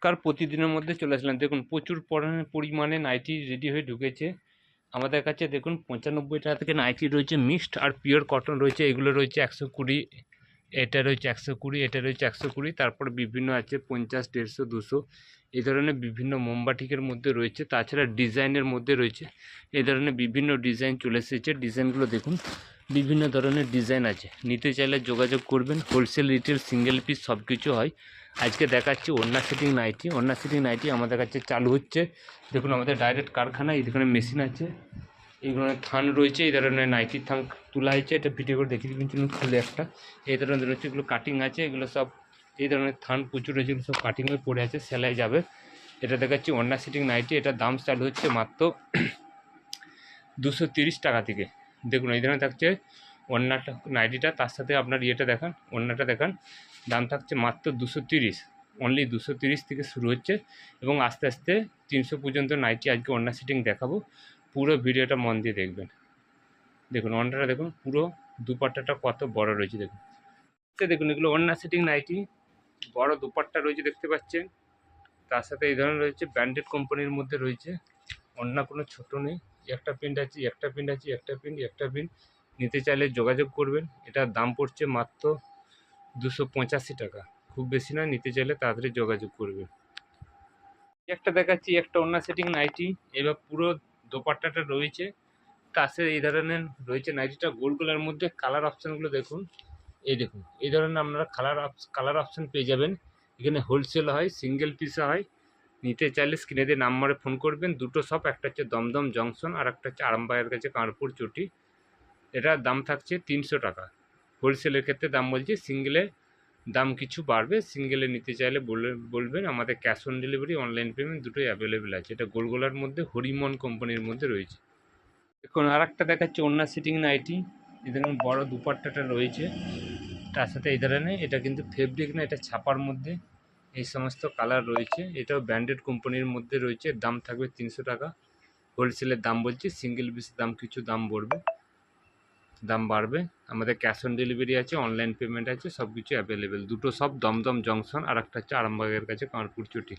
নমস্কার, প্রতিদিনের মধ্যে চলে আসলাম। দেখুন প্রচুর পরিমাণে নাইটি রেডি হয়ে ঢুকেছে আমাদের কাছে। দেখুন 95 টাকা থেকে নাইটি রয়েছে, মিক্সড আর পিওর কটন রয়েছে। এগুলো রয়েছে 120, এটা রয়েছে 120, এটা রয়েছে 120। তারপরে বিভিন্ন আছে 50, 150, 200 এই ধরনের বিভিন্ন মোমবাটিকের মধ্যে রয়েছে। তাছাড়া ডিজাইনের মধ্যে রয়েছে এই ধরনের বিভিন্ন ডিজাইন চলে এসেছে। ডিজাইনগুলো দেখুন, বিভিন্ন ধরনের ডিজাইন আছে। নিতে চাইলে যোগাযোগ করবেন। হোলসেল, রিটেল, সিঙ্গেল পিস সব কিছু হয়। আজকে দেখাচ্ছি ওড়না সেটিং নাইটি। ওড়না সেটিং নাইটি আমাদের কাছে চালু হচ্ছে। দেখুন আমাদের ডাইরেক্ট কারখানা, এই ধরনের মেশিন আছে, এই ধরনের থান রয়েছে। এই ধরনের নাইটির থান তোলা হয়েছে, এটা ভিডিও করে দেখিয়ে দিবেন চলুন খুলে একটা। এই ধরনের রয়েছে, এগুলো কাটিং আছে, এগুলো সব এই ধরনের থান প্রচুর রয়েছে, এগুলো সব কাটিং হয়ে পড়ে আছে, সেলাই যাবে। এটা দেখাচ্ছি ওড়না সেটিং নাইটি। এটার দাম চালু হচ্ছে মাত্র 230 টাকা থেকে। দেখুন এই ধরনের থাকছে ওড়নাটা, নাইটিটা, তার সাথে আপনার ইয়েটা দেখান, ওড়নাটা দেখান। দাম থাকছে মাত্র 230, অনলি 230 থেকে শুরু হচ্ছে এবং আস্তে আস্তে 300 পর্যন্ত নাইটি আজকে ওড়না সেটিং দেখাবো। পুরো ভিডিওটা মন দিয়ে দেখবেন। দেখুন ওড়নাটা দেখুন, পুরো দুপাট্টাটা কত বড় রয়েছে দেখুন। দেখুন এগুলো ওড়না সেটিং নাইটি, বড় দুপাট্টা রয়েছে দেখতে পাচ্ছেন। তার সাথে এই ধরনের রয়েছে ব্র্যান্ডেড কোম্পানির মধ্যে রয়েছে। ওড়না কোনো ছোট নেই, একটা প্রিন্ট আছে, একটা প্রিন্ট আছে, একটা প্রিন্ট, একটা প্রিন্ট। নিতে চাইলে যোগাযোগ করবেন। এটার দাম পড়ছে মাত্র 285 টাকা, খুব বেশি না। নিতে চাইলে তাড়াতাড়ি যোগাযোগ করবেন। একটা দেখাচ্ছি, একটা ওড়না সেটিং নাইটি। এবার পুরো দোপাট্টাটা রয়েছে, তার সাথে এই ধরনের রয়েছে নাইটিটা গোল গোলার মধ্যে। কালার অপশানগুলো দেখুন, এই দেখুন এই ধরনের আপনারা কালার অপশান পেয়ে যাবেন। এখানে হোলসেল হয়, সিঙ্গেল পিসে হয়। নিতে চাইলে স্ক্রিনে দিয়ে নাম্বারে ফোন করবেন। দুটো শপ, একটা হচ্ছে দমদম জংশন আর একটা হচ্ছে আরামবাগের কাছে কানপুর চটি। এটার দাম থাকছে 300 টাকা। হোলসেলের ক্ষেত্রে দাম বলছি, সিঙ্গেলে দাম কিছু বাড়বে। সিঙ্গেলে নিতে চাইলে বলবেন। আমাদের cash on delivery, online payment দুটোই অ্যাভেলেবেল আছে। এটা গোলগোলার মধ্যে হরিমন কোম্পানির মধ্যে রয়েছে। এখন আর একটা দেখাচ্ছে ওড়না সিটিং নাইটি। এই ধরনের বড়ো দুপাট্টাটা রয়েছে, তার সাথে এই ধরনের, এটা কিন্তু ফেব্রিক না, এটা ছাপার মধ্যে এই সমস্ত কালার রয়েছে। এটাও ব্র্যান্ডেড কোম্পানির মধ্যে রয়েছে। দাম থাকবে 300 টাকা। হোলসেলের দাম বলছি, সিঙ্গেল পিসের দাম কিছু দাম বাড়বে। আমাদের ক্যাশ অন ডেলিভারি আছে, অনলাইন পেমেন্ট আছে, সব কিছু অ্যাভেলেবেল। দুটো সব দমদম জংশন আর একটা হচ্ছে আরামবাগের কাছে কানপুর চটি।